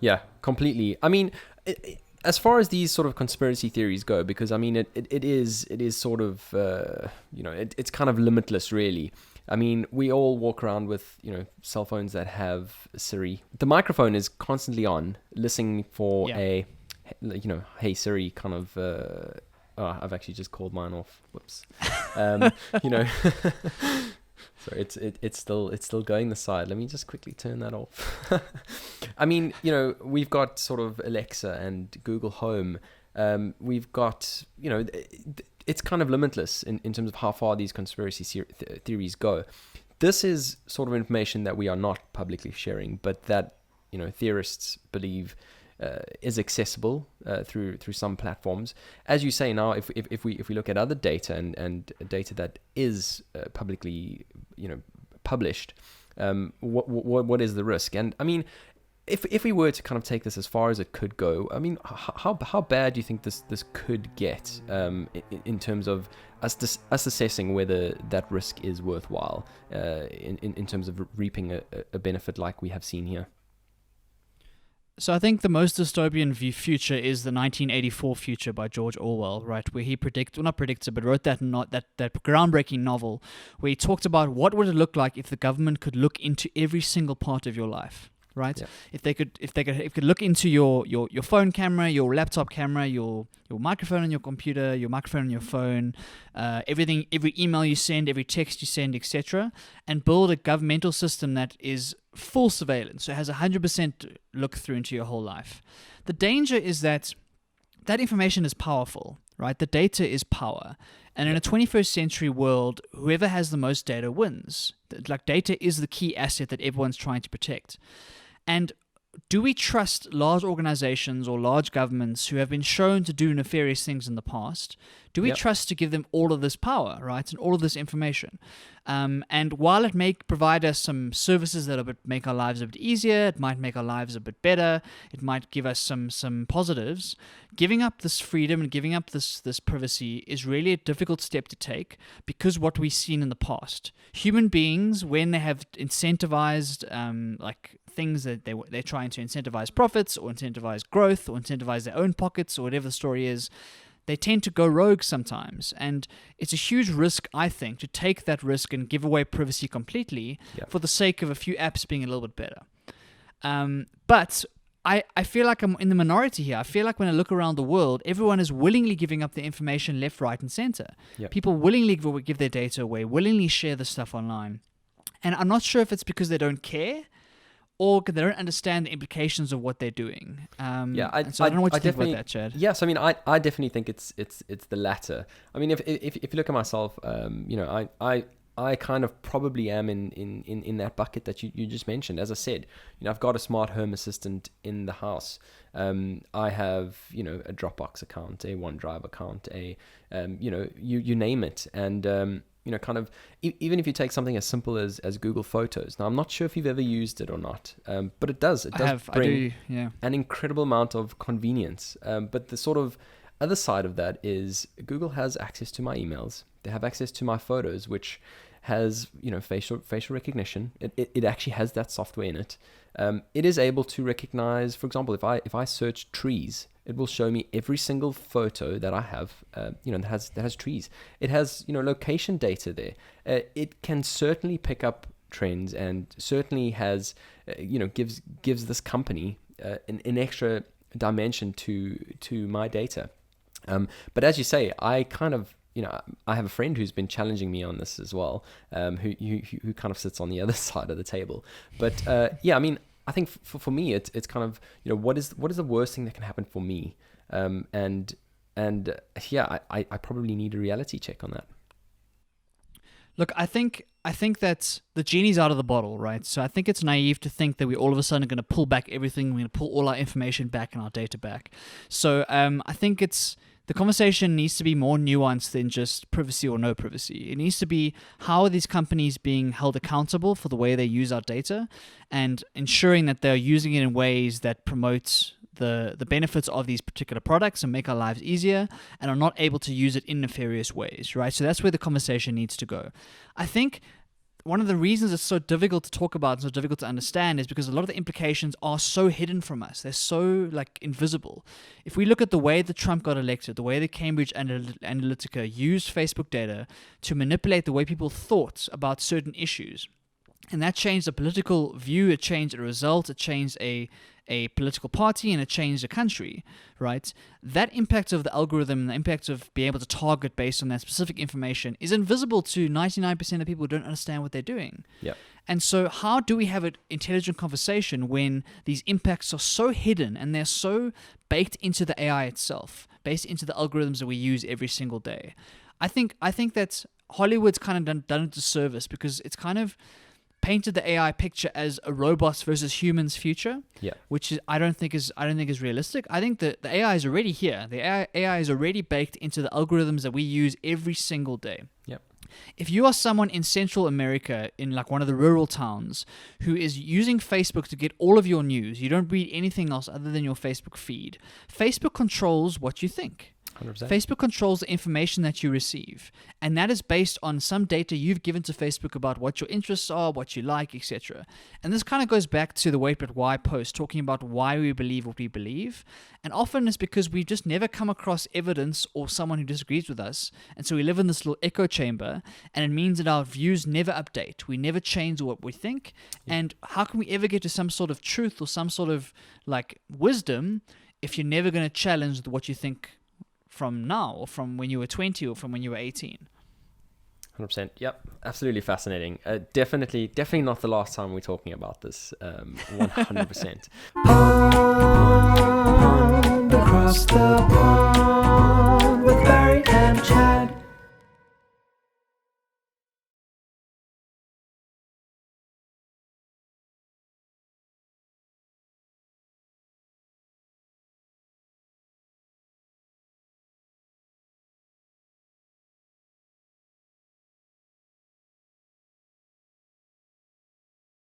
Yeah, completely. I mean, as far as these sort of conspiracy theories go, because I mean, it is sort of it's kind of limitless, really. I mean, we all walk around with cell phones that have Siri. The microphone is constantly on, listening for Yeah. a hey Siri kind of. Oh, I've actually just called mine off. Whoops. Um, you know. So it's still going the side. Let me just quickly turn that off. I mean, we've got sort of Alexa and Google Home. We've got, it's kind of limitless in terms of how far these conspiracy theories go. This is sort of information that we are not publicly sharing, but that, theorists believe is accessible through some platforms. As you say now, if we look at other data and data that is publicly published, what is the risk? And I mean, if we were to kind of take this as far as it could go, I mean, how bad do you think this could get in terms of us assessing whether that risk is worthwhile in terms of reaping a benefit like we have seen here? So I think the most dystopian future is the 1984 future by George Orwell, right? Where he wrote that groundbreaking novel, where he talked about what would it look like if the government could look into every single part of your life, right? Yeah. If they could look into your phone camera, your laptop camera, your microphone on your computer, your microphone on your phone, everything, every email you send, every text you send, etc., and build a governmental system that is full surveillance, so it has 100% look through into your whole life. The danger is that information is powerful, right? The data is power. And in a 21st century world, whoever has the most data wins. Like, data is the key asset that everyone's trying to protect. And do we trust large organizations or large governments who have been shown to do nefarious things in the past? Do we trust to give them all of this power, right, and all of this information? And while it may provide us some services that make our lives a bit easier, it might make our lives a bit better, it might give us some positives, giving up this freedom and giving up this privacy is really a difficult step to take, because what we've seen in the past. Human beings, when they have incentivized things that they're trying to incentivize profits or incentivize growth or incentivize their own pockets or whatever the story is, they tend to go rogue sometimes. And it's a huge risk, I think, to take that risk and give away privacy completely for the sake of a few apps being a little bit better. But I feel like I'm in the minority here. I feel like when I look around the world, everyone is willingly giving up their information left, right, and center. Yep. People willingly give their data away, willingly share the stuff online. And I'm not sure if it's because they don't care or they don't understand the implications of what they're doing. So I don't know what you think about that, Chad. Yes, I mean, I definitely think it's the latter. I mean, if you look at myself, I kind of probably am in that bucket that you just mentioned. As I said, I've got a smart home assistant in the house. I have, a Dropbox account, a OneDrive account, you name it. And, kind of, even if you take something as simple as Google Photos. Now, I'm not sure if you've ever used it or not, but it does bring an incredible amount of convenience. But the sort of other side of that is Google has access to my emails. They have access to my photos, which has, facial recognition. It actually has that software in it. It is able to recognize, for example, if I search trees, it will show me every single photo that I have, that has trees. It has, location data there. It can certainly pick up trends and certainly has, gives this company an extra dimension to my data. But as you say, I kind of, I have a friend who's been challenging me on this as well, who kind of sits on the other side of the table. But I mean, I think for me, it's kind of, what is the worst thing that can happen for me? I probably need a reality check on that. Look, I think that the genie's out of the bottle, right? So I think it's naive to think that we all of a sudden are going to pull back everything. We're going to pull all our information back and our data back. So I think the conversation needs to be more nuanced than just privacy or no privacy. It needs to be, how are these companies being held accountable for the way they use our data, and ensuring that they're using it in ways that promote the benefits of these particular products and make our lives easier, and are not able to use it in nefarious ways, right? So that's where the conversation needs to go. I think one of the reasons it's so difficult to talk about and so difficult to understand is because a lot of the implications are so hidden from us. They're so like invisible. If we look at the way that Trump got elected, the way that Cambridge Analytica used Facebook data to manipulate the way people thought about certain issues, and that changed the political view, it changed a result, it changed a political party, and it changed a country, right? That impact of the algorithm, the impact of being able to target based on that specific information is invisible to 99% of people who don't understand what they're doing. Yep. And so how do we have an intelligent conversation when these impacts are so hidden and they're so baked into the AI itself, based into the algorithms that we use every single day? I think that Hollywood's kind of done a disservice because it's kind of painted the AI picture as a robots versus humans future, which I don't think is realistic. I think that the AI is already here. The AI is already baked into the algorithms that we use every single day. Yep. If you are someone in Central America, in like one of the rural towns, who is using Facebook to get all of your news, you don't read anything else other than your Facebook feed, Facebook controls what you think. 100%. Facebook controls the information that you receive, and that is based on some data you've given to Facebook about what your interests are, what you like, etc. And this kind of goes back to the Wait But Why post, talking about why we believe what we believe. And often it's because we've just never come across evidence or someone who disagrees with us, and so we live in this little echo chamber, and it means that our views never update. We never change what we think. And how can we ever get to some sort of truth or some sort of like wisdom if you're never going to challenge what you think from now, or from when you were 20, or from when you were 18. 100%. Yep. Absolutely fascinating. Definitely not the last time we're talking about this. 100%. Across the pond.